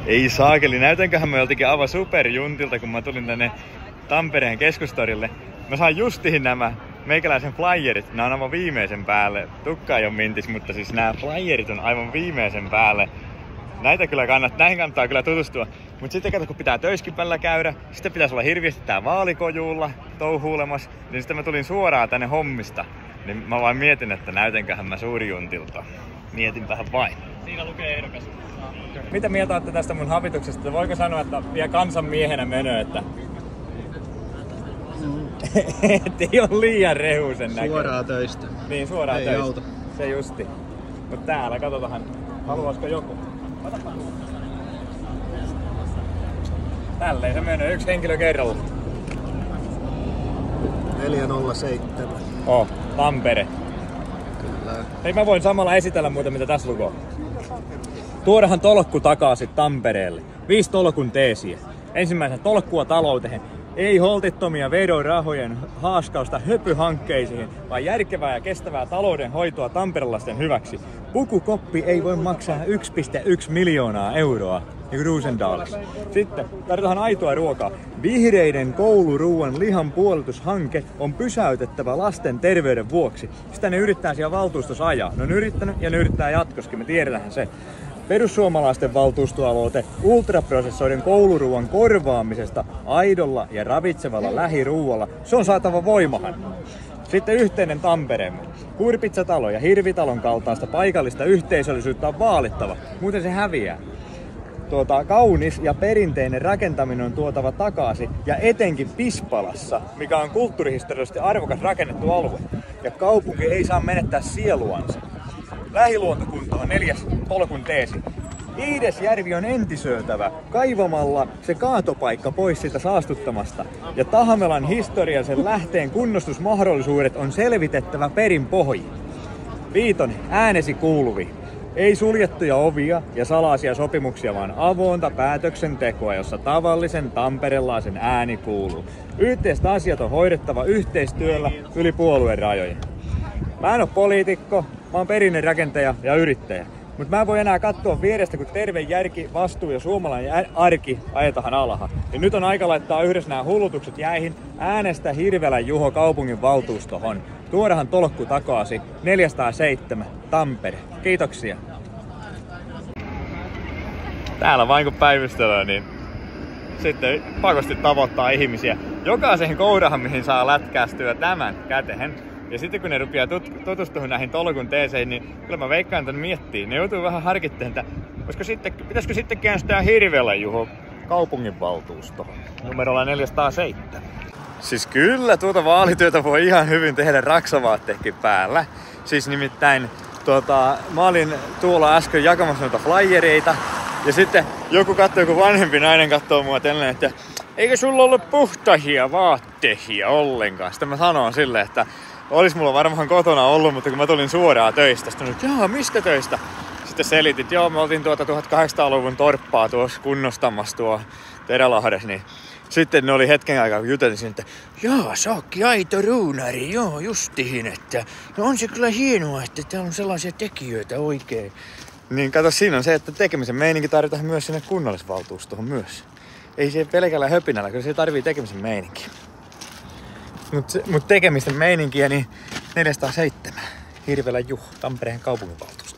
Ei saakeli, näytänköhän me joltakin aivan superjuntilta, kun mä tulin tänne Tampereen keskustorille. Mä sain justiin nämä meikäläisen flyerit, nää on aivan viimeisen päälle. Tukka ei oo mintis, mutta siis nämä flyerit on aivan viimeisen päälle. Näihin kannattaa kyllä tutustua. Mut sitten kato, kun pitää töiskipäällä käydä, sitten pitäisi olla hirveästi tää vaalikojuulla touhuulemas, niin sitten mä tulin suoraan tänne hommista. Niin mä vain mietin, että näytänköhän mä suurjuntilta. Mietinpähän vain. Siinä lukee ehdokas. Mitä mieltä olette tästä mun havituksesta? Voiko sanoa, että vie kansan miehenä menö, että ei ole liian rehusen näköinen. Suoraa töistä. Niin, suoraan ei töistä. Auta. Se justi. Mut täällä, katsotaan, haluaisiko joku? Tälleen se menee, yksi henkilö kerralla. 407. Tampere. Kyllä. Hei, mä voin samalla esitellä muuta, mitä tässä lukee. Tuodahan tolkku takaisin Tampereelle. 5 tolkun teesiä. Ensimmäisenä tolkkua talouteen. Ei holtittomia verorahojen haaskausta höpyhankkeisiin, vaan järkevää ja kestävää taloudenhoitoa tamperelaisten hyväksi. Pukukoppi ei voi maksaa 1,1 miljoonaa euroa. Niin Roosendaalissa. Sitten tarvitaan aitoa ruokaa. Vihreiden kouluruuan lihan puolitushanke on pysäytettävä lasten terveyden vuoksi. Sitä ne yrittää siellä valtuustossa ajaa. Ne on yrittänyt ja ne yrittää jatkoskin, me tiedetään se. Perussuomalaisten valtuustoaloite ultraprosessoiden kouluruuan korvaamisesta aidolla ja ravitsevalla lähiruualla. Se on saatava voimahan. Sitten yhteinen Tampereemme. Kurpitsatalo ja Hirvitalon kaltaista paikallista yhteisöllisyyttä on vaalittava. Muuten se häviää. Kaunis ja perinteinen rakentaminen on tuotava takaisin ja etenkin Pispalassa, mikä on kulttuurihistoriallisesti arvokas rakennettu alue. Ja kaupunki ei saa menettää sieluansa. Lähiluontokunta on 4. tolkun teesi. Iidesjärvi on entisöitävä kaivamalla se kaatopaikka pois siitä saastuttamasta. Ja Tahamelan historiallisen lähteen kunnostusmahdollisuudet on selvitettävä perin pohjin. 5. äänesi kuuluvi. Ei suljettuja ovia ja salaisia sopimuksia, vaan avointa päätöksentekoa, jossa tavallisen tamperelaisen ääni kuuluu. Yhteiset asiat on hoidettava yhteistyöllä yli puolueen rajojen. Mä en oo poliitikko, mä oon perinnerakentaja ja yrittäjä. Mutta mä en voi enää katsoa vierestä, kun terve järki, vastuu ja suomalainen arki ajetaan alahan. Ja nyt on aika laittaa yhdessä nämä hullutukset jäihin. Äänestä Hirvelän Juho kaupungin valtuustohon. Tuodahan tolkku takaisin. 407 Tampere. Kiitoksia. Täällä vain kun päivystellään, niin sitten pakosti tavoittaa ihmisiä. Jokaiseen kourahan, mihin saa lätkästyä tämän käteen. Ja sitten kun ne rupeaa tutustumaan näihin tolkun teeseihin, niin kyllä mä veikkaan tän miettii. Ne joutuu vähän harkitteen, että pitäisikö sitten käännöstää Hirvelän Juho kaupunginvaltuustoon numerolla 407. Siis kyllä tuota vaalityötä voi ihan hyvin tehdä raksavaatteekin päällä. Siis nimittäin mä olin tuolla äsken jakamassa noita flyereita. Ja sitten joku vanhempi nainen katsoo mua tälleen, että eikö sulla ollut puhtahia vaatteita ollenkaan. Sitten mä sanon silleen, että olis mulla varmaan kotona ollut, mutta kun mä tulin suoraan töistä, sitten sanoin, että mistä töistä? Sitten selitit, että me oltiin 1800-luvun torppaa tuossa kunnostamassa tuo Terälahdessa, niin sitten ne oli hetken aikaa, kun jutelin että sä ootkin aito ruunari, justiin, että no on se kyllä hienoa, että täällä on sellaisia tekijöitä oikein. Niin kato, siinä on se, että tekemisen meininki tarvitaan myös sinne kunnallisvaltuustoon myös. Ei se pelkällä höpinällä, kyllä se tarvii tekemisen meininkiä. Mut tekemisen meininkiä niin 407. Hirvelän Juho, Tampereen kaupunginvaltuusto.